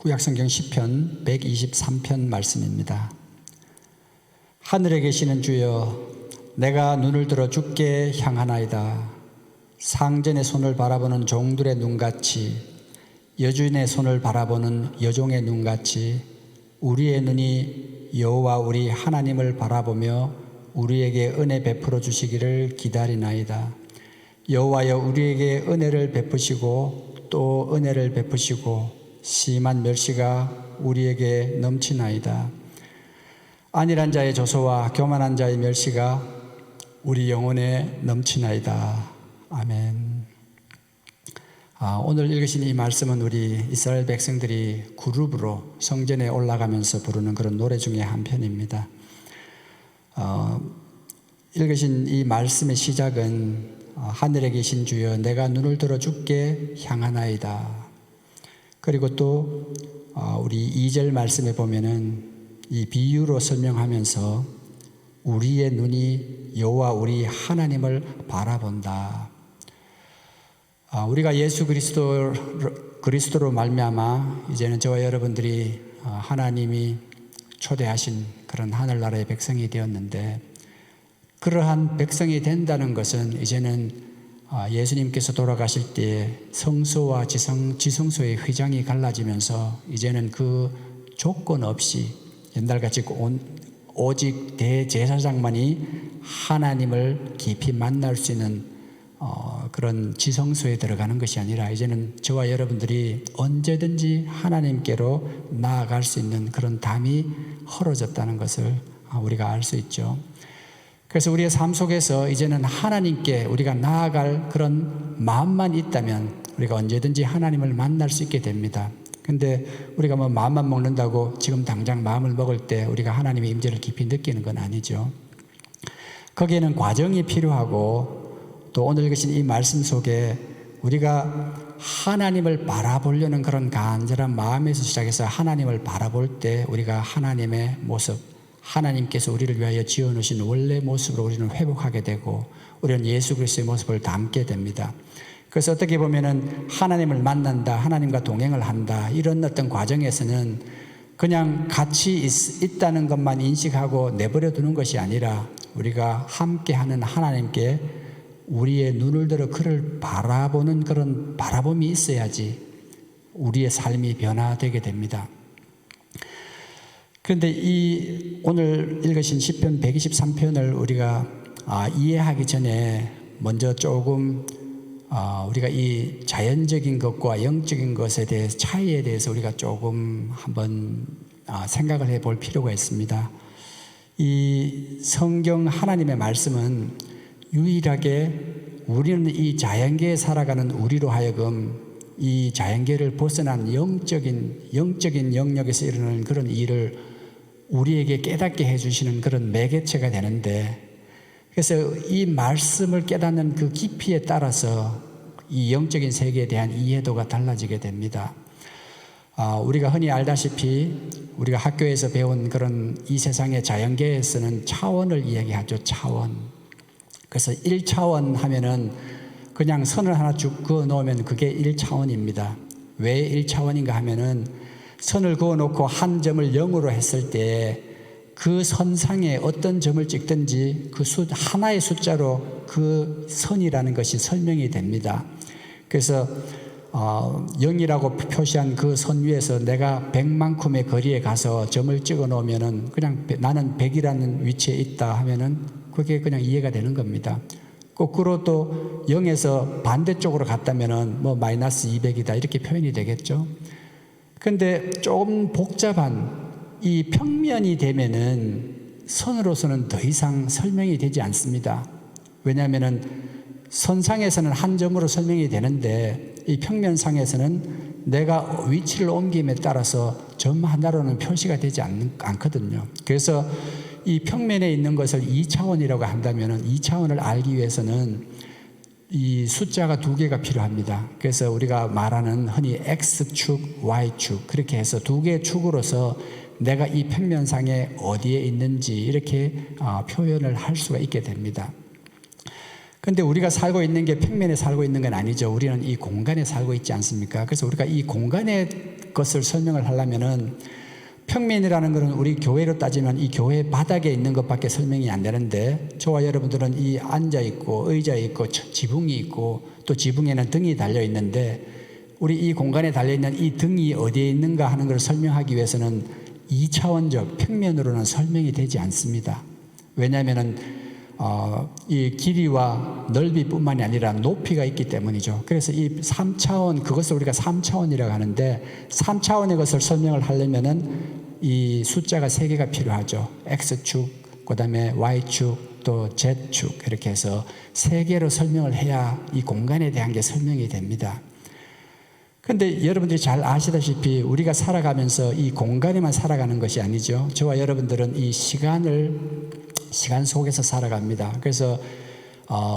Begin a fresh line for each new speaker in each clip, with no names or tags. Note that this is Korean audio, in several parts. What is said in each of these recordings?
구약성경 시편 123편 말씀입니다. 하늘에 계시는 주여, 내가 눈을 들어 주께 향하나이다. 상전의 손을 바라보는 종들의 눈같이, 여주인의 손을 바라보는 여종의 눈같이 우리의 눈이 여호와 우리 하나님을 바라보며 우리에게 은혜 베풀어 주시기를 기다리나이다. 여호와여, 우리에게 은혜를 베푸시고 또 은혜를 베푸시고 심한 멸시가 우리에게 넘치나이다. 안일한 자의 조소와 교만한 자의 멸시가 우리 영혼에 넘치나이다. 아멘. 오늘 읽으신 이 말씀은 우리 이스라엘 백성들이 그룹으로 성전에 올라가면서 부르는 그런 노래 중에 한 편입니다. 읽으신 이 말씀의 시작은 하늘에 계신 주여, 내가 눈을 들어 주께 향하나이다. 그리고 또 우리 2절 말씀에 보면은 이 비유로 설명하면서 우리의 눈이 여호와 우리 하나님을 바라본다. 우리가 예수 그리스도로 말미암아 이제는 저와 여러분들이 하나님이 초대하신 그런 하늘나라의 백성이 되었는데, 그러한 백성이 된다는 것은 이제는 예수님께서 돌아가실 때 성소와 지성소의 휘장이 갈라지면서 이제는 그 조건 없이 옛날같이 오직 대제사장만이 하나님을 깊이 만날 수 있는 그런 지성소에 들어가는 것이 아니라 이제는 저와 여러분들이 언제든지 하나님께로 나아갈 수 있는 그런 담이 헐어졌다는 것을 우리가 알 수 있죠. 그래서 우리의 삶 속에서 이제는 하나님께 우리가 나아갈 그런 마음만 있다면 우리가 언제든지 하나님을 만날 수 있게 됩니다. 근데 우리가 뭐 마음만 먹는다고 지금 당장 마음을 먹을 때 우리가 하나님의 임재를 깊이 느끼는 건 아니죠. 거기에는 과정이 필요하고, 또 오늘 읽으신 이 말씀 속에 우리가 하나님을 바라보려는 그런 간절한 마음에서 시작해서 하나님을 바라볼 때 우리가 하나님의 모습, 하나님께서 우리를 위하여 지어놓으신 원래 모습으로 우리는 회복하게 되고 우리는 예수 그리스도의 모습을 담게 됩니다. 그래서 어떻게 보면은 하나님을 만난다, 하나님과 동행을 한다, 이런 어떤 과정에서는 그냥 같이 있다는 것만 인식하고 내버려 두는 것이 아니라 우리가 함께하는 하나님께 우리의 눈을 들어 그를 바라보는 그런 바라봄이 있어야지 우리의 삶이 변화되게 됩니다. 그런데 이 오늘 읽으신 시편 123편을 우리가 이해하기 전에 먼저 조금 우리가 이 자연적인 것과 영적인 것에 대해서 차이에 대해서 우리가 조금 한번 생각을 해볼 필요가 있습니다. 이 성경 하나님의 말씀은 유일하게 우리는 이 자연계에 살아가는 우리로 하여금 이 자연계를 벗어난 영적인 영역에서 일어나는 그런 일을 우리에게 깨닫게 해주시는 그런 매개체가 되는데, 그래서 이 말씀을 깨닫는 그 깊이에 따라서 이 영적인 세계에 대한 이해도가 달라지게 됩니다. 우리가 흔히 알다시피 우리가 학교에서 배운 그런 이 세상의 자연계에서는 차원을 이야기하죠. 차원. 그래서 1차원 하면은 그냥 선을 하나 쭉 그어 놓으면 그게 1차원입니다. 왜 1차원인가 하면은 선을 그어놓고 한 점을 0으로 했을 때 그 선상에 어떤 점을 찍든지 그 하나의 숫자로 그 선이라는 것이 설명이 됩니다. 그래서 0이라고 표시한 그 선 위에서 내가 100만큼의 거리에 가서 점을 찍어 놓으면은 그냥 나는 100이라는 위치에 있다 하면은 그게 그냥 이해가 되는 겁니다. 거꾸로 또 0에서 반대쪽으로 갔다면은 뭐 마이너스 200이다 이렇게 표현이 되겠죠. 근데 조금 복잡한 이 평면이 되면은 선으로서는 더 이상 설명이 되지 않습니다. 왜냐하면은 선상에서는 한 점으로 설명이 되는데 이 평면상에서는 내가 위치를 옮김에 따라서 점 하나로는 표시가 되지 않거든요. 그래서 이 평면에 있는 것을 2차원이라고 한다면은 2차원을 알기 위해서는 이 숫자가 2개가 필요합니다. 그래서 우리가 말하는 흔히 X축, Y축 그렇게 해서 2개의 축으로서 내가 이 평면상에 어디에 있는지 이렇게 표현을 할 수가 있게 됩니다. 그런데 우리가 살고 있는 게 평면에 살고 있는 건 아니죠. 우리는 이 공간에 살고 있지 않습니까? 그래서 우리가 이 공간에 것을 설명을 하려면은 평면이라는 것은 우리 교회로 따지면 이 교회 바닥에 있는 것밖에 설명이 안 되는데, 저와 여러분들은 이 앉아 있고 의자 있고 지붕이 있고 또 지붕에는 등이 달려 있는데, 우리 이 공간에 달려 있는 이 등이 어디에 있는가 하는 것을 설명하기 위해서는 2차원적 평면으로는 설명이 되지 않습니다. 왜냐하면은 이 길이와 넓이뿐만이 아니라 높이가 있기 때문이죠. 그래서 이 3차원, 그것을 우리가 3차원이라고 하는데, 3차원의 것을 설명을 하려면은 이 숫자가 3개가 필요하죠. X축, 그 다음에 Y축, 또 Z축, 이렇게 해서 3개로 설명을 해야 이 공간에 대한 게 설명이 됩니다. 그런데 여러분들이 잘 아시다시피 우리가 살아가면서 이 공간에만 살아가는 것이 아니죠. 저와 여러분들은 이 시간 속에서 살아갑니다. 그래서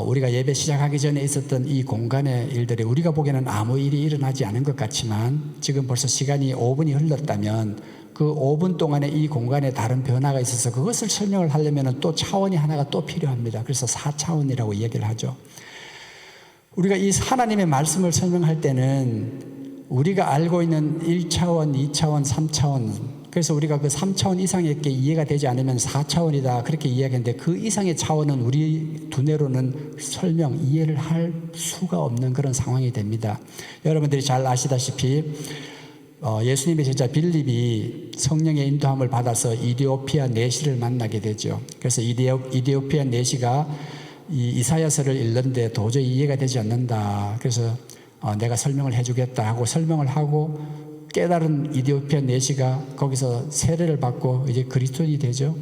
우리가 예배 시작하기 전에 있었던 이 공간의 일들이 우리가 보기에는 아무 일이 일어나지 않은 것 같지만, 지금 벌써 시간이 5분이 흘렀다면 그 5분 동안에 이 공간에 다른 변화가 있어서 그것을 설명을 하려면 또 차원이 하나가 또 필요합니다. 그래서 4차원이라고 이야기를 하죠. 우리가 이 하나님의 말씀을 설명할 때는 우리가 알고 있는 1차원, 2차원, 3차원, 그래서 우리가 그 3차원 이상의 게 이해가 되지 않으면 4차원이다 그렇게 이야기하는데, 그 이상의 차원은 우리 두뇌로는 설명, 이해를 할 수가 없는 그런 상황이 됩니다. 여러분들이 잘 아시다시피 예수님의 제자 빌립이 성령의 인도함을 받아서 이디오피아 내시를 만나게 되죠. 그래서 이디오피아 내시가 이 이사야서를 읽는데 도저히 이해가 되지 않는다. 그래서 내가 설명을 해주겠다 하고 설명을 하고, 깨달은 이디오피아 내시가 거기서 세례를 받고 이제 그리스도인이 되죠.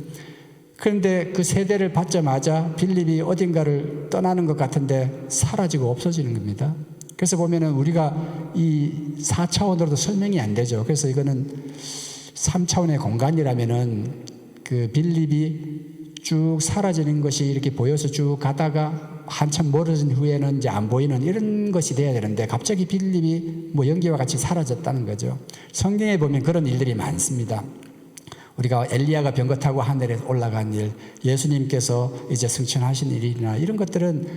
그런데 그 세례를 받자마자 빌립이 어딘가를 떠나는 것 같은데 사라지고 없어지는 겁니다. 그래서 보면은 우리가 이 4차원으로도 설명이 안 되죠. 그래서 이거는 3차원의 공간이라면은 그 빌립이 쭉 사라지는 것이 이렇게 보여서 쭉 가다가 한참 멀어진 후에는 이제 안 보이는 이런 것이 돼야 되는데, 갑자기 빌립이 뭐 연기와 같이 사라졌다는 거죠. 성경에 보면 그런 일들이 많습니다. 우리가 엘리야가 병거 타고 하늘에 올라간 일, 예수님께서 이제 승천하신 일이나 이런 것들은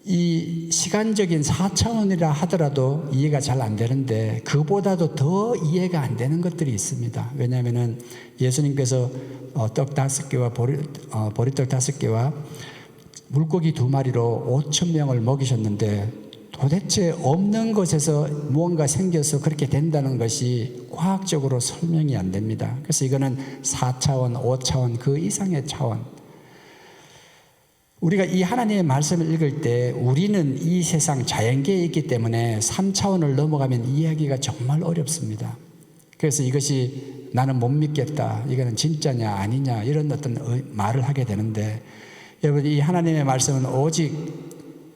이 시간적인 4차원이라 하더라도 이해가 잘 안 되는데, 그보다도 더 이해가 안 되는 것들이 있습니다. 왜냐하면은 예수님께서 떡 5개와 보리떡 5개와 물고기 2마리로 5,000명을 먹이셨는데, 도대체 없는 것에서 무언가 생겨서 그렇게 된다는 것이 과학적으로 설명이 안 됩니다. 그래서 이거는 4차원, 5차원, 그 이상의 차원. 우리가 이 하나님의 말씀을 읽을 때 우리는 이 세상 자연계에 있기 때문에 3차원을 넘어가면 이해하기가 정말 어렵습니다. 그래서 이것이 나는 못 믿겠다, 이거는 진짜냐 아니냐, 이런 어떤 말을 하게 되는데, 여러분, 이 하나님의 말씀은 오직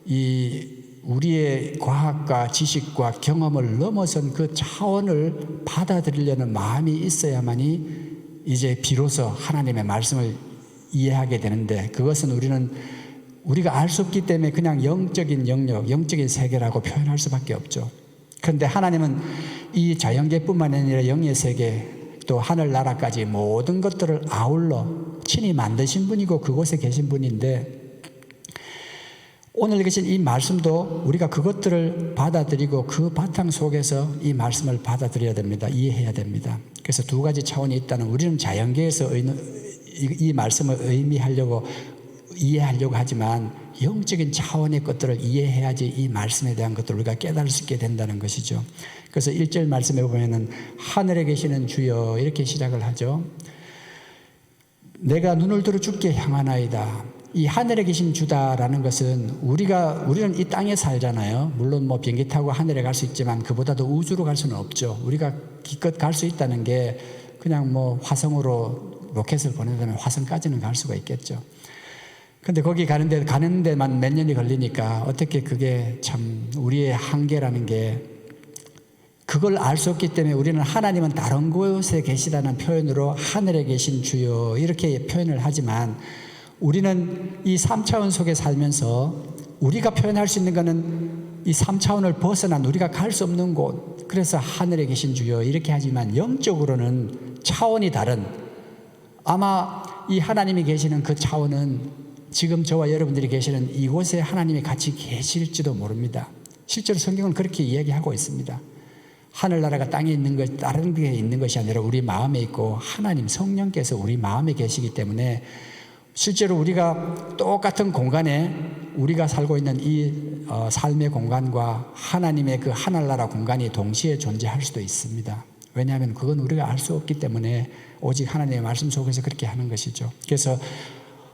이 우리의 과학과 지식과 경험을 넘어선 그 차원을 받아들이려는 마음이 있어야만이 이제 비로소 하나님의 말씀을 이해하게 되는데, 그것은 우리가 알 수 없기 때문에 그냥 영적인 영역, 영적인 세계라고 표현할 수밖에 없죠. 그런데 하나님은 이 자연계뿐만 아니라 영의 세계, 또 하늘나라까지 모든 것들을 아울러 친히 만드신 분이고 그곳에 계신 분인데, 오늘 읽으신 이 말씀도 우리가 그것들을 받아들이고 그 바탕 속에서 이 말씀을 받아들여야 됩니다. 이해해야 됩니다. 그래서 2가지 차원이 있다는, 우리는 자연계에서 이 말씀을 이해하려고 하지만 영적인 차원의 것들을 이해해야지 이 말씀에 대한 것들을 우리가 깨달을 수 있게 된다는 것이죠. 그래서 1절 말씀에 보면은 하늘에 계시는 주여 이렇게 시작을 하죠. 내가 눈을 들어 주께 향하나이다. 이 하늘에 계신 주다라는 것은 우리는 이 땅에 살잖아요. 물론 뭐 비행기 타고 하늘에 갈 수 있지만 그보다도 우주로 갈 수는 없죠. 우리가 기껏 갈 수 있다는 게 그냥 뭐 화성으로 로켓을 보내면 화성까지는 갈 수가 있겠죠. 근데 거기 가는 데만 몇 년이 걸리니까 어떻게 그게 참 우리의 한계라는 게, 그걸 알 수 없기 때문에 우리는 하나님은 다른 곳에 계시다는 표현으로 하늘에 계신 주여 이렇게 표현을 하지만, 우리는 이 3차원 속에 살면서 우리가 표현할 수 있는 것은 이 3차원을 벗어난 우리가 갈 수 없는 곳, 그래서 하늘에 계신 주여 이렇게 하지만 영적으로는 차원이 다른, 아마 이 하나님이 계시는 그 차원은 지금 저와 여러분들이 계시는 이곳에 하나님이 같이 계실지도 모릅니다. 실제로 성경은 그렇게 이야기하고 있습니다. 하늘나라가 땅에 있는 것, 다른 데 있는 것이 아니라 우리 마음에 있고 하나님 성령께서 우리 마음에 계시기 때문에 실제로 우리가 똑같은 공간에 우리가 살고 있는 이 삶의 공간과 하나님의 그 하늘나라 공간이 동시에 존재할 수도 있습니다. 왜냐하면 그건 우리가 알 수 없기 때문에 오직 하나님의 말씀 속에서 그렇게 하는 것이죠. 그래서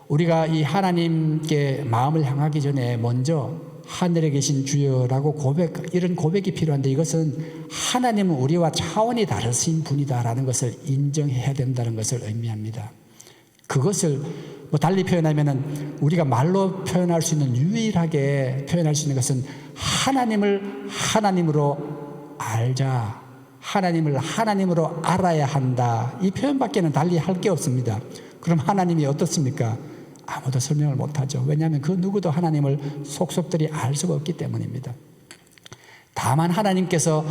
우리가 이 하나님께 마음을 향하기 전에 먼저 하늘에 계신 주여라고 이런 고백이 필요한데, 이것은 하나님은 우리와 차원이 다르신 분이다라는 것을 인정해야 된다는 것을 의미합니다. 그것을 달리 표현하면은 우리가 말로 표현할 수 있는, 유일하게 표현할 수 있는 것은 하나님을 하나님으로 알자, 하나님을 하나님으로 알아야 한다, 이 표현밖에는 달리 할 게 없습니다. 그럼 하나님이 어떻습니까? 아무도 설명을 못하죠. 왜냐하면 그 누구도 하나님을 속속들이 알 수가 없기 때문입니다. 다만 하나님께서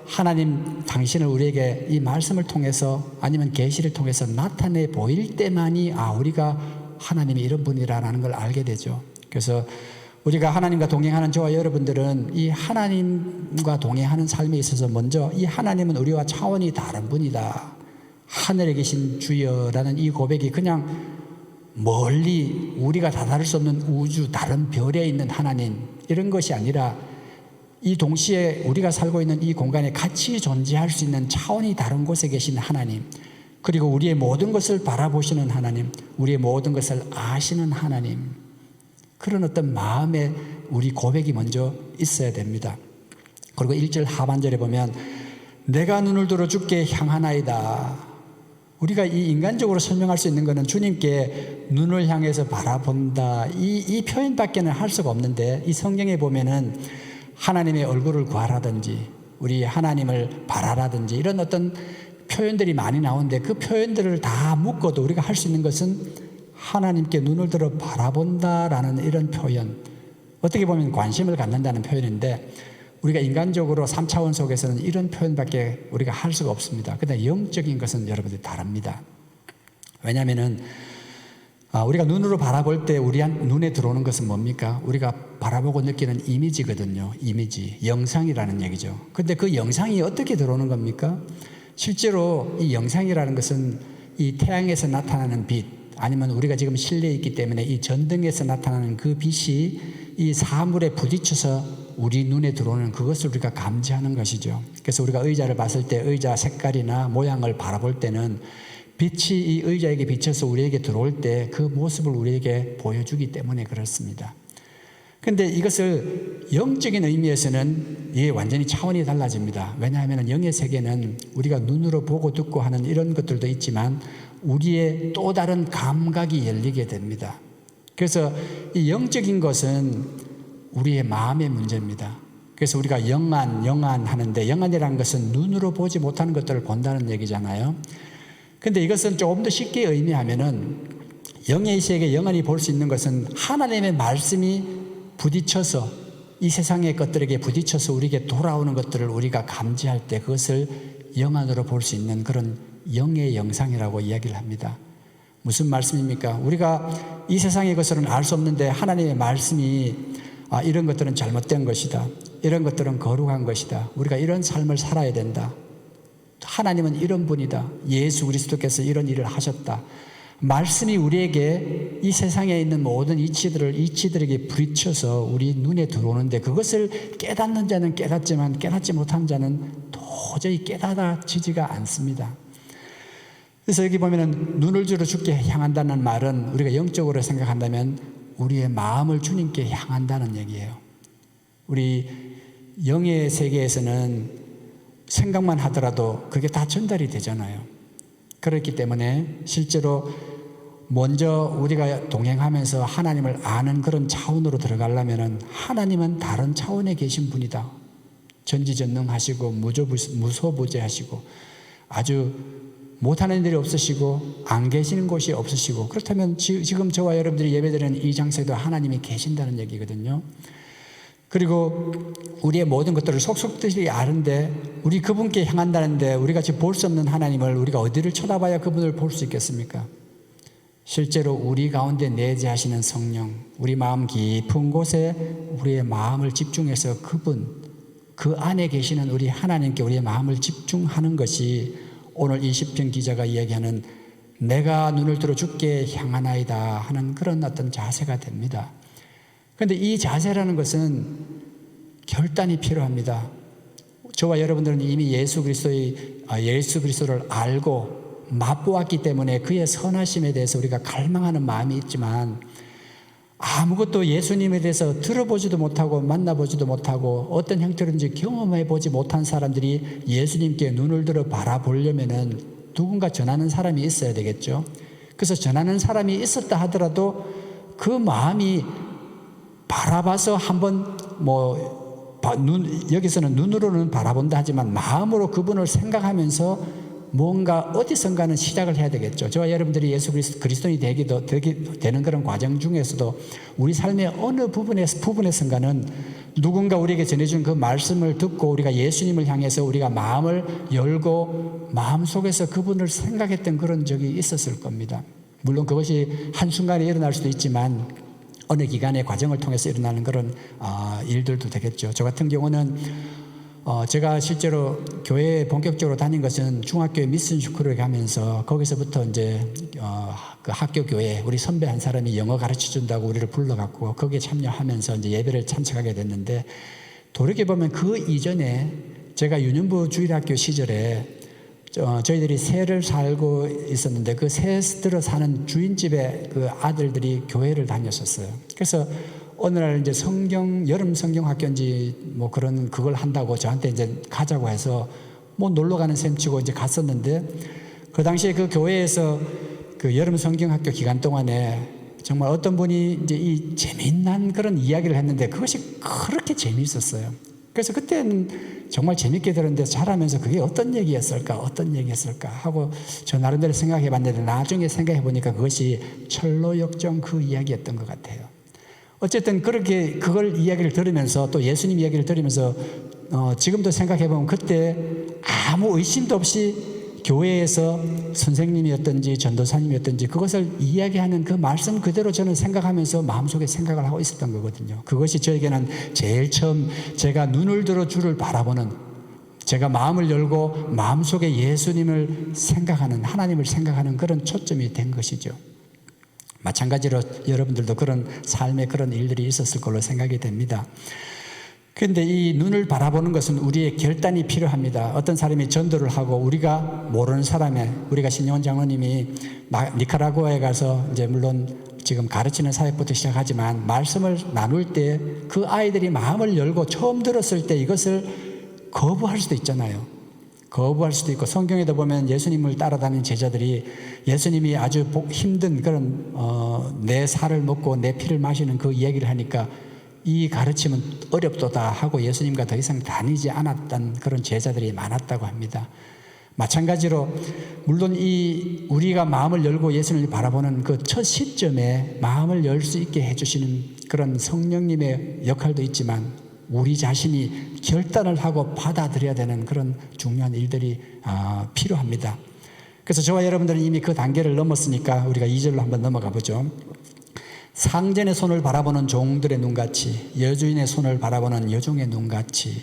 하나님 당신을 우리에게 이 말씀을 통해서 아니면 계시를 통해서 나타내 보일 때만이 우리가 하나님이 이런 분이라는 걸 알게 되죠. 그래서 우리가 하나님과 동행하는 저와 여러분들은 이 하나님과 동행하는 삶에 있어서 먼저 이 하나님은 우리와 차원이 다른 분이다, 하늘에 계신 주여라는 이 고백이 그냥 멀리 우리가 다다를 수 없는 우주 다른 별에 있는 하나님, 이런 것이 아니라 이 동시에 우리가 살고 있는 이 공간에 같이 존재할 수 있는 차원이 다른 곳에 계신 하나님, 그리고 우리의 모든 것을 바라보시는 하나님, 우리의 모든 것을 아시는 하나님, 그런 어떤 마음에 우리 고백이 먼저 있어야 됩니다. 그리고 1절 하반절에 보면 내가 눈을 들어 주께 향하나이다. 우리가 이 인간적으로 설명할 수 있는 것은 주님께 눈을 향해서 바라본다, 이 표현밖에는 할 수가 없는데, 이 성경에 보면은 하나님의 얼굴을 구하라든지 우리 하나님을 바라라든지 이런 어떤 표현들이 많이 나오는데, 그 표현들을 다 묶어도 우리가 할 수 있는 것은 하나님께 눈을 들어 바라본다라는 이런 표현, 어떻게 보면 관심을 갖는다는 표현인데, 우리가 인간적으로 3차원 속에서는 이런 표현밖에 우리가 할 수가 없습니다. 그런데 영적인 것은 여러분들이 다릅니다. 왜냐하면은 우리가 눈으로 바라볼 때 우리 눈에 들어오는 것은 뭡니까? 우리가 바라보고 느끼는 이미지거든요. 이미지, 영상이라는 얘기죠. 근데 그 영상이 어떻게 들어오는 겁니까? 실제로 이 영상이라는 것은 이 태양에서 나타나는 빛, 아니면 우리가 지금 실내에 있기 때문에 이 전등에서 나타나는 그 빛이 이 사물에 부딪혀서 우리 눈에 들어오는 그것을 우리가 감지하는 것이죠. 그래서 우리가 의자를 봤을 때 의자 색깔이나 모양을 바라볼 때는 빛이 이 의자에게 비쳐서 우리에게 들어올 때 그 모습을 우리에게 보여주기 때문에 그렇습니다. 그런데 이것을 영적인 의미에서는 완전히 차원이 달라집니다. 왜냐하면 영의 세계는 우리가 눈으로 보고 듣고 하는 이런 것들도 있지만 우리의 또 다른 감각이 열리게 됩니다. 그래서 이 영적인 것은 우리의 마음의 문제입니다. 그래서 우리가 영안 하는데, 영안이라는 것은 눈으로 보지 못하는 것들을 본다는 얘기잖아요. 근데 이것은 조금 더 쉽게 의미하면은, 영의 세계 영안이 볼 수 있는 것은 하나님의 말씀이 부딪혀서 이 세상의 것들에게 부딪혀서 우리에게 돌아오는 것들을 우리가 감지할 때 그것을 영안으로 볼 수 있는 그런 영의 영상이라고 이야기를 합니다. 무슨 말씀입니까? 우리가 이 세상의 것들은 알 수 없는데 하나님의 말씀이 이런 것들은 잘못된 것이다, 이런 것들은 거룩한 것이다, 우리가 이런 삶을 살아야 된다, 하나님은 이런 분이다, 예수 그리스도께서 이런 일을 하셨다, 말씀이 우리에게 이 세상에 있는 모든 이치들에게 부딪혀서 우리 눈에 들어오는데, 그것을 깨닫는 자는 깨닫지만 깨닫지 못한 자는 도저히 깨닫지지가 않습니다. 그래서 여기 보면은 눈을 들어 주께 향한다는 말은 우리가 영적으로 생각한다면 우리의 마음을 주님께 향한다는 얘기예요. 우리 영의 세계에서는 생각만 하더라도 그게 다 전달이 되잖아요. 그렇기 때문에 실제로 먼저 우리가 동행하면서 하나님을 아는 그런 차원으로 들어가려면 하나님은 다른 차원에 계신 분이다, 전지전능하시고 무소부재하시고 아주 못하는 일이 없으시고 안 계시는 곳이 없으시고, 그렇다면 지금 저와 여러분들이 예배드리는 이 장소에도 하나님이 계신다는 얘기거든요. 그리고 우리의 모든 것들을 속속들이 아는데 우리 그분께 향한다는데, 우리가 지금 볼 수 없는 하나님을 우리가 어디를 쳐다봐야 그분을 볼 수 있겠습니까? 실제로 우리 가운데 내재하시는 성령, 우리 마음 깊은 곳에 우리의 마음을 집중해서 그분, 그 안에 계시는 우리 하나님께 우리의 마음을 집중하는 것이 오늘 이 시편 기자가 이야기하는 내가 눈을 들어 주께 향하나이다 하는 그런 어떤 자세가 됩니다. 그런데 이 자세라는 것은 결단이 필요합니다. 저와 여러분들은 이미 예수 그리스도를 알고 맛보았기 때문에 그의 선하심에 대해서 우리가 갈망하는 마음이 있지만 아무것도 예수님에 대해서 들어보지도 못하고 만나보지도 못하고 어떤 형태로든지 경험해보지 못한 사람들이 예수님께 눈을 들어 바라보려면은 누군가 전하는 사람이 있어야 되겠죠. 그래서 전하는 사람이 있었다 하더라도 그 마음이 바라봐서 한번 여기서는 눈으로는 바라본다 하지만 마음으로 그분을 생각하면서 뭔가 어디선가는 시작을 해야 되겠죠. 저와 여러분들이 예수 그리스도인이 되는 그런 과정 중에서도 우리 삶의 어느 부분에선가는 누군가 우리에게 전해준 그 말씀을 듣고 우리가 예수님을 향해서 우리가 마음을 열고 마음속에서 그분을 생각했던 그런 적이 있었을 겁니다. 물론 그것이 한순간에 일어날 수도 있지만 어느 기간의 과정을 통해서 일어나는 그런 일들도 되겠죠. 저 같은 경우는 제가 실제로 교회에 본격적으로 다닌 것은 중학교에 미션 스쿨을 가면서 거기서부터 이제 그 학교 교회 우리 선배 한 사람이 영어 가르쳐 준다고 우리를 불러갖고 거기에 참여하면서 이제 예배를 참석하게 됐는데 돌이켜보면 그 이전에 제가 유년부 주일학교 시절에 저희들이 새를 살고 있었는데 그 새 들어 사는 주인집에 그 아들들이 교회를 다녔었어요. 그래서 어느 날 이제 여름 성경 학교인지 그걸 한다고 저한테 이제 가자고 해서 놀러 가는 셈 치고 이제 갔었는데 그 당시에 그 교회에서 그 여름 성경 학교 기간 동안에 정말 어떤 분이 이제 이 재미난 그런 이야기를 했는데 그것이 그렇게 재미있었어요. 그래서 그때는 정말 재밌게 들었는데 자라면서 그게 어떤 얘기였을까 하고 저 나름대로 생각해 봤는데 나중에 생각해 보니까 그것이 철로역정 그 이야기였던 것 같아요. 어쨌든 그렇게 그걸 이야기를 들으면서 또 예수님 이야기를 들으면서 지금도 생각해 보면 그때 아무 의심도 없이 교회에서 선생님이었든지 전도사님이었든지 그것을 이야기하는 그 말씀 그대로 저는 생각하면서 마음속에 생각을 하고 있었던 거거든요. 그것이 저에게는 제일 처음 제가 눈을 들어 주를 바라보는 제가 마음을 열고 마음속에 예수님을 생각하는 하나님을 생각하는 그런 초점이 된 것이죠. 마찬가지로 여러분들도 그런 삶의 그런 일들이 있었을 걸로 생각이 됩니다. 그런데 이 눈을 바라보는 것은 우리의 결단이 필요합니다. 어떤 사람이 전도를 하고 우리가 모르는 우리가 신영원 장로님이 니카라구아에 가서 이제 물론 지금 가르치는 사역부터 시작하지만 말씀을 나눌 때 그 아이들이 마음을 열고 처음 들었을 때 이것을 거부할 수도 있잖아요. 거부할 수도 있고 성경에도 보면 예수님을 따라다니는 제자들이 예수님이 아주 힘든 그런 내 살을 먹고 내 피를 마시는 그 이야기를 하니까 이 가르침은 어렵도다 하고 예수님과 더 이상 다니지 않았던 그런 제자들이 많았다고 합니다. 마찬가지로 물론 우리가 마음을 열고 예수님을 바라보는 그 첫 시점에 마음을 열 수 있게 해주시는 그런 성령님의 역할도 있지만 우리 자신이 결단을 하고 받아들여야 되는 그런 중요한 일들이 필요합니다. 그래서 저와 여러분들은 이미 그 단계를 넘었으니까 우리가 2절로 한번 넘어가 보죠. 상전의 손을 바라보는 종들의 눈같이 여주인의 손을 바라보는 여종의 눈같이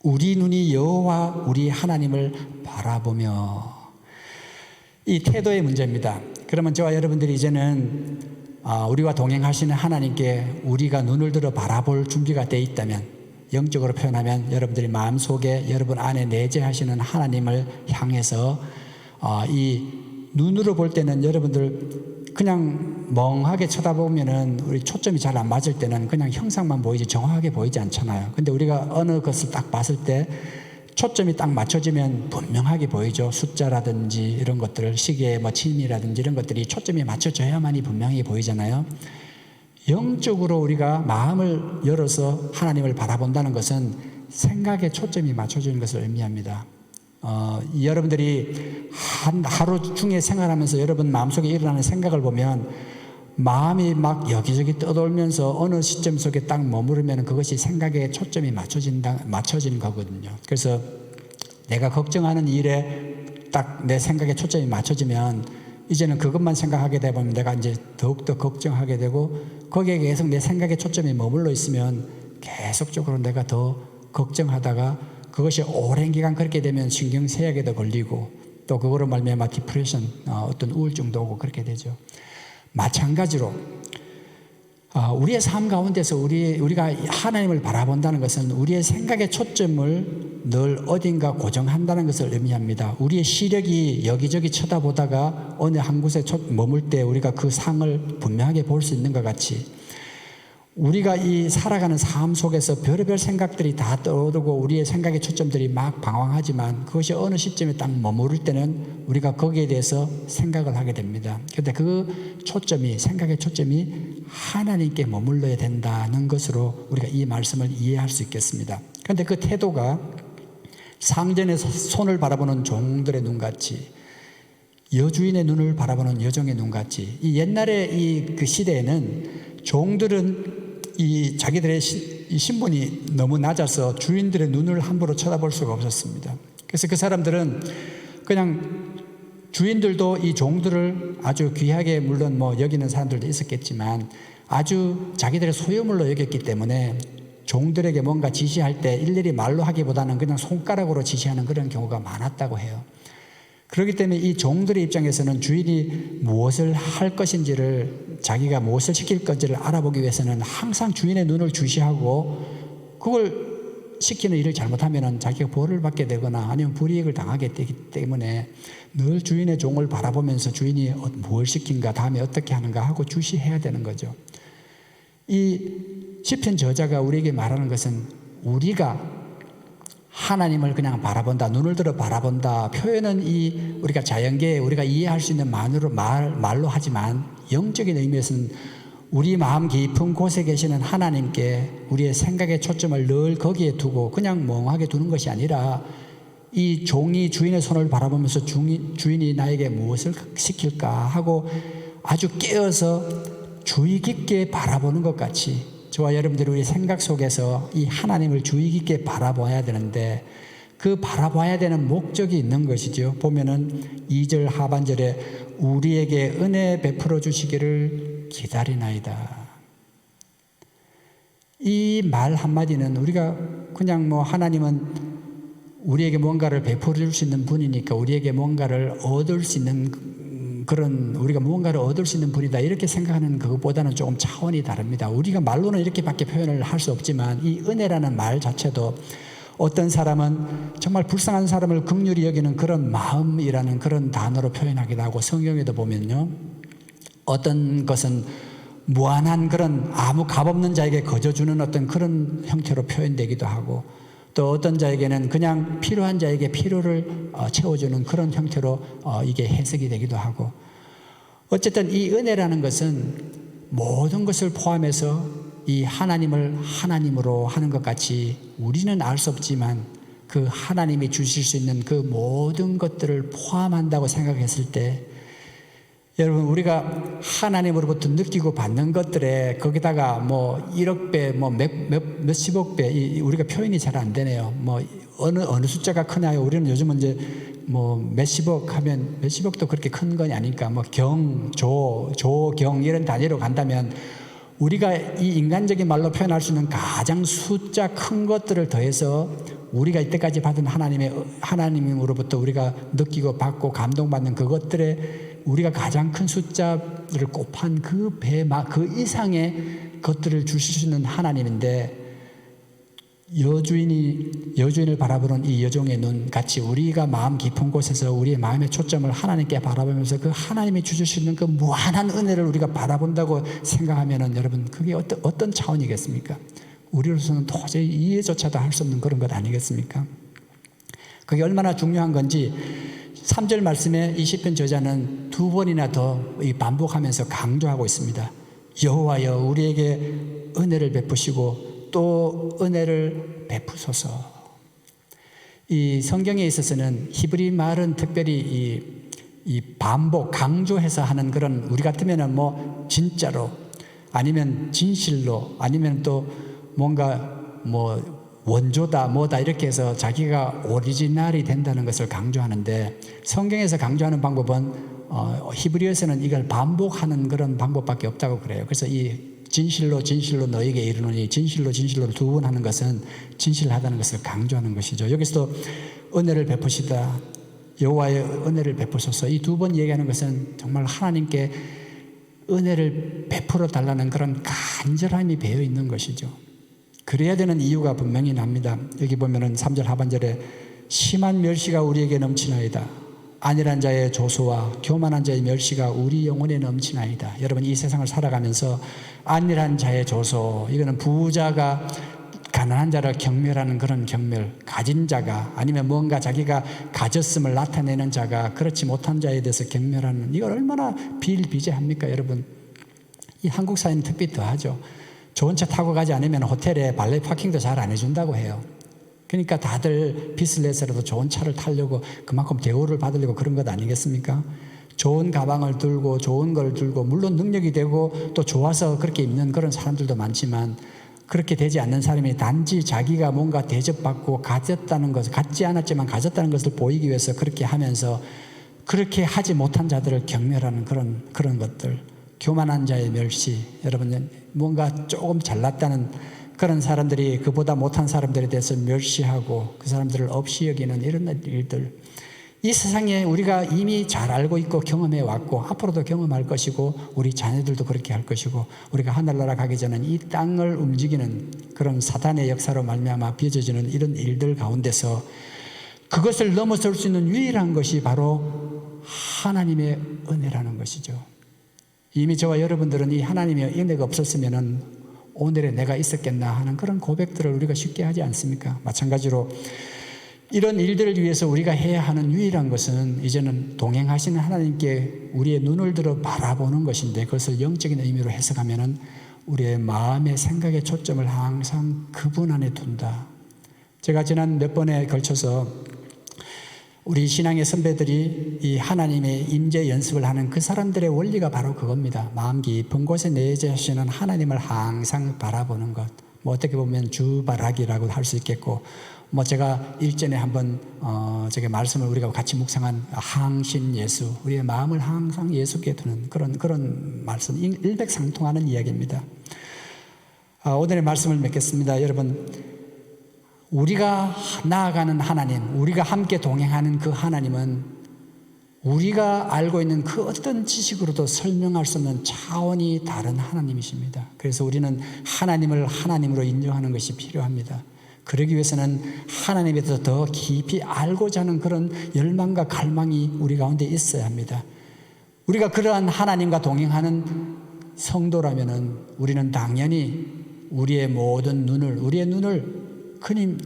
우리 눈이 여호와 우리 하나님을 바라보며 이 태도의 문제입니다. 그러면 저와 여러분들이 이제는 우리와 동행하시는 하나님께 우리가 눈을 들어 바라볼 준비가 되어 있다면 영적으로 표현하면 여러분들이 마음속에 여러분 안에 내재하시는 하나님을 향해서 이 눈으로 볼 때는 여러분들 그냥 멍하게 쳐다보면은 우리 초점이 잘 안 맞을 때는 그냥 형상만 보이지 정확하게 보이지 않잖아요. 근데 우리가 어느 것을 딱 봤을 때 초점이 딱 맞춰지면 분명하게 보이죠. 숫자라든지 이런 것들, 시계 침이라든지 이런 것들이 초점이 맞춰져야만이 분명히 보이잖아요. 영적으로 우리가 마음을 열어서 하나님을 바라본다는 것은 생각에 초점이 맞춰지는 것을 의미합니다. 여러분들이 하루 중에 생활하면서 여러분 마음속에 일어나는 생각을 보면 마음이 막 여기저기 떠돌면서 어느 시점 속에 딱 머무르면 그것이 생각에 초점이 맞춰지는 거거든요. 그래서 내가 걱정하는 일에 딱 내 생각에 초점이 맞춰지면 이제는 그것만 생각하게 되면 내가 이제 더욱더 걱정하게 되고 거기에 계속 내 생각에 초점이 머물러 있으면 계속적으로 내가 더 걱정하다가 그것이 오랜 기간 그렇게 되면 신경쇠약에도 걸리고 또 그거로 말미암아 디프레션, 어떤 우울증도 오고 그렇게 되죠. 마찬가지로 우리의 삶 가운데서 우리가 하나님을 바라본다는 것은 우리의 생각의 초점을 늘 어딘가 고정한다는 것을 의미합니다. 우리의 시력이 여기저기 쳐다보다가 어느 한 곳에 머물 때 우리가 그 상을 분명하게 볼 수 있는 것 같이 우리가 이 살아가는 삶 속에서 별의별 생각들이 다 떠오르고 우리의 생각의 초점들이 막 방황하지만 그것이 어느 시점에 딱 머무를 때는 우리가 거기에 대해서 생각을 하게 됩니다. 그런데 그 초점이, 생각의 초점이 하나님께 머물러야 된다는 것으로 우리가 이 말씀을 이해할 수 있겠습니다. 그런데 그 태도가 상전에서 손을 바라보는 종들의 눈같이 여주인의 눈을 바라보는 여종의 눈같이 이 옛날에 그 시대에는 종들은 이 자기들의 이 신분이 너무 낮아서 주인들의 눈을 함부로 쳐다볼 수가 없었습니다. 그래서 그 사람들은 그냥 주인들도 이 종들을 아주 귀하게 물론 여기는 사람들도 있었겠지만 아주 자기들의 소유물로 여겼기 때문에 종들에게 뭔가 지시할 때 일일이 말로 하기보다는 그냥 손가락으로 지시하는 그런 경우가 많았다고 해요. 그렇기 때문에 이 종들의 입장에서는 주인이 무엇을 할 것인지를 자기가 무엇을 시킬 건지를 알아보기 위해서는 항상 주인의 눈을 주시하고 그걸 시키는 일을 잘못하면 자기가 벌을 받게 되거나 아니면 불이익을 당하게 되기 때문에 늘 주인의 종을 바라보면서 주인이 무엇을 시킨가 다음에 어떻게 하는가 하고 주시해야 되는 거죠. 이 시편 저자가 우리에게 말하는 것은 우리가 하나님을 그냥 바라본다, 눈을 들어 바라본다. 표현은 우리가 자연계에 우리가 이해할 수 있는 말로 하지만 영적인 의미에서는 우리 마음 깊은 곳에 계시는 하나님께 우리의 생각의 초점을 늘 거기에 두고 그냥 멍하게 두는 것이 아니라 이 종이 주인의 손을 바라보면서 주인이 나에게 무엇을 시킬까 하고 아주 깨어서 주의 깊게 바라보는 것 같이 저와 여러분들이 우리 생각 속에서 이 하나님을 주의 깊게 바라봐야 되는데 그 바라봐야 되는 목적이 있는 것이죠. 보면은 2절 하반절에 우리에게 은혜 베풀어 주시기를 기다리나이다. 이 말 한마디는 우리가 그냥 하나님은 우리에게 뭔가를 베풀어 줄 수 있는 분이니까 우리에게 뭔가를 얻을 수 있는 그런 우리가 무언가를 얻을 수 있는 분이다 이렇게 생각하는 그것보다는 조금 차원이 다릅니다. 우리가 말로는 이렇게밖에 표현을 할 수 없지만 이 은혜라는 말 자체도 어떤 사람은 정말 불쌍한 사람을 긍휼히 여기는 그런 마음이라는 그런 단어로 표현하기도 하고 성경에도 보면요 어떤 것은 무한한 그런 아무 값없는 자에게 거저주는 어떤 그런 형태로 표현되기도 하고 또 어떤 자에게는 그냥 필요한 자에게 필요를 채워주는 그런 형태로 이게 해석이 되기도 하고 어쨌든 이 은혜라는 것은 모든 것을 포함해서 이 하나님을 하나님으로 하는 것 같이 우리는 알 수 없지만 그 하나님이 주실 수 있는 그 모든 것들을 포함한다고 생각했을 때 여러분 우리가 하나님으로부터 느끼고 받는 것들에 거기다가 1억 배, 몇십억 배 우리가 표현이 잘 안 되네요. 어느 숫자가 크나요? 우리는 요즘은 이제 몇십억 하면 몇십억도 그렇게 큰 건 아니니까 조경 이런 단위로 간다면 우리가 이 인간적인 말로 표현할 수 있는 가장 숫자 큰 것들을 더해서 우리가 이때까지 받은 하나님으로부터 우리가 느끼고 받고 감동받는 그것들에 우리가 가장 큰 숫자를 곱한 그 이상의 것들을 주실 수 있는 하나님인데 여주인을 바라보는 이 여종의 눈 같이 우리가 마음 깊은 곳에서 우리의 마음의 초점을 하나님께 바라보면서 그 하나님이 주실 수 있는 그 무한한 은혜를 우리가 바라본다고 생각하면은 여러분 그게 어떤 차원이겠습니까? 우리로서는 도저히 이해조차도 할 수 없는 그런 것 아니겠습니까? 그게 얼마나 중요한 건지 3절 말씀에 이 시편 저자는 2번이나 더 반복하면서 강조하고 있습니다. 여호와여 우리에게 은혜를 베푸시고 또 은혜를 베푸소서. 이 성경에 있어서는 히브리 말은 특별히 이 반복 강조해서 하는 그런 우리 같으면은 진짜로 아니면 진실로 아니면 또 뭔가 원조다 뭐다 이렇게 해서 자기가 오리지널이 된다는 것을 강조하는데 성경에서 강조하는 방법은 히브리어에서는 이걸 반복하는 그런 방법밖에 없다고 그래요. 그래서 이 진실로 진실로 너에게 이르노니 진실로 진실로 두 번 하는 것은 진실하다는 것을 강조하는 것이죠. 여기서도 은혜를 베푸시다, 여호와의 은혜를 베푸소서, 이 두 번 얘기하는 것은 정말 하나님께 은혜를 베풀어 달라는 그런 간절함이 배어 있는 것이죠. 그래야 되는 이유가 분명히 납니다. 여기 보면은 3절 하반절에 심한 멸시가 우리에게 넘치나이다. 안일한 자의 조소와 교만한 자의 멸시가 우리 영혼에 넘치나이다. 여러분, 이 세상을 살아가면서 안일한 자의 조소, 이거는 부자가 가난한 자를 경멸하는 그런 경멸, 가진 자가 아니면 뭔가 자기가 가졌음을 나타내는 자가 그렇지 못한 자에 대해서 경멸하는, 이걸 얼마나 비일비재합니까 여러분. 이 한국 사회는 특히 더하죠. 좋은 차 타고 가지 않으면 호텔에 발레 파킹도 잘 안 해준다고 해요. 그러니까 다들 빚을 내서라도 좋은 차를 타려고, 그만큼 대우를 받으려고 그런 것 아니겠습니까? 좋은 가방을 들고 좋은 걸 들고, 물론 능력이 되고 또 좋아서 그렇게 입는 그런 사람들도 많지만, 그렇게 되지 않는 사람이 단지 자기가 뭔가 대접받고 가졌다는 것을, 갖지 않았지만 가졌다는 것을 보이기 위해서 그렇게 하면서 그렇게 하지 못한 자들을 경멸하는 그런 것들, 교만한 자의 멸시. 여러분, 뭔가 조금 잘났다는 그런 사람들이 그보다 못한 사람들에 대해서 멸시하고 그 사람들을 없이 여기는 이런 일들, 이 세상에 우리가 이미 잘 알고 있고 경험해 왔고 앞으로도 경험할 것이고 우리 자녀들도 그렇게 할 것이고, 우리가 하늘나라 가기 전엔 이 땅을 움직이는 그런 사단의 역사로 말미암아 빚어지는 이런 일들 가운데서 그것을 넘어설 수 있는 유일한 것이 바로 하나님의 은혜라는 것이죠. 이미 저와 여러분들은 이 하나님의 은혜가 없었으면은 오늘의 내가 있었겠나 하는 그런 고백들을 우리가 쉽게 하지 않습니까? 마찬가지로 이런 일들을 위해서 우리가 해야 하는 유일한 것은 이제는 동행하시는 하나님께 우리의 눈을 들어 바라보는 것인데, 그것을 영적인 의미로 해석하면은 우리의 마음의 생각의 초점을 항상 그분 안에 둔다. 제가 지난 몇 번에 걸쳐서 우리 신앙의 선배들이 이 하나님의 임재 연습을 하는 그 사람들의 원리가 바로 그겁니다. 마음 깊은 곳에 내재하시는 하나님을 항상 바라보는 것. 뭐 어떻게 보면 주바라기라고 할 수 있겠고, 뭐 제가 일전에 한번 저게 말씀을 우리가 같이 묵상한 항신 예수, 우리의 마음을 항상 예수께 두는 그런 말씀, 일맥상통하는 이야기입니다. 오늘의 말씀을 맺겠습니다. 여러분, 우리가 나아가는 하나님, 우리가 함께 동행하는 그 하나님은 우리가 알고 있는 그 어떤 지식으로도 설명할 수 없는 차원이 다른 하나님이십니다. 그래서 우리는 하나님을 하나님으로 인정하는 것이 필요합니다. 그러기 위해서는 하나님에 대해서 더 깊이 알고자 하는 그런 열망과 갈망이 우리 가운데 있어야 합니다. 우리가 그러한 하나님과 동행하는 성도라면은 우리는 당연히 우리의 모든 눈을, 우리의 눈을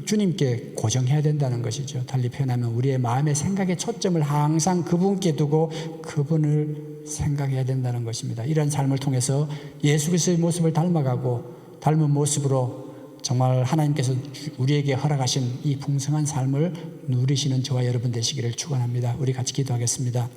주님께 고정해야 된다는 것이죠. 달리 표현하면 우리의 마음의 생각의 초점을 항상 그분께 두고 그분을 생각해야 된다는 것입니다. 이런 삶을 통해서 예수 그리스도의 모습을 닮아가고 닮은 모습으로 정말 하나님께서 우리에게 허락하신 이 풍성한 삶을 누리시는 저와 여러분 되시기를 축원합니다. 우리 같이 기도하겠습니다.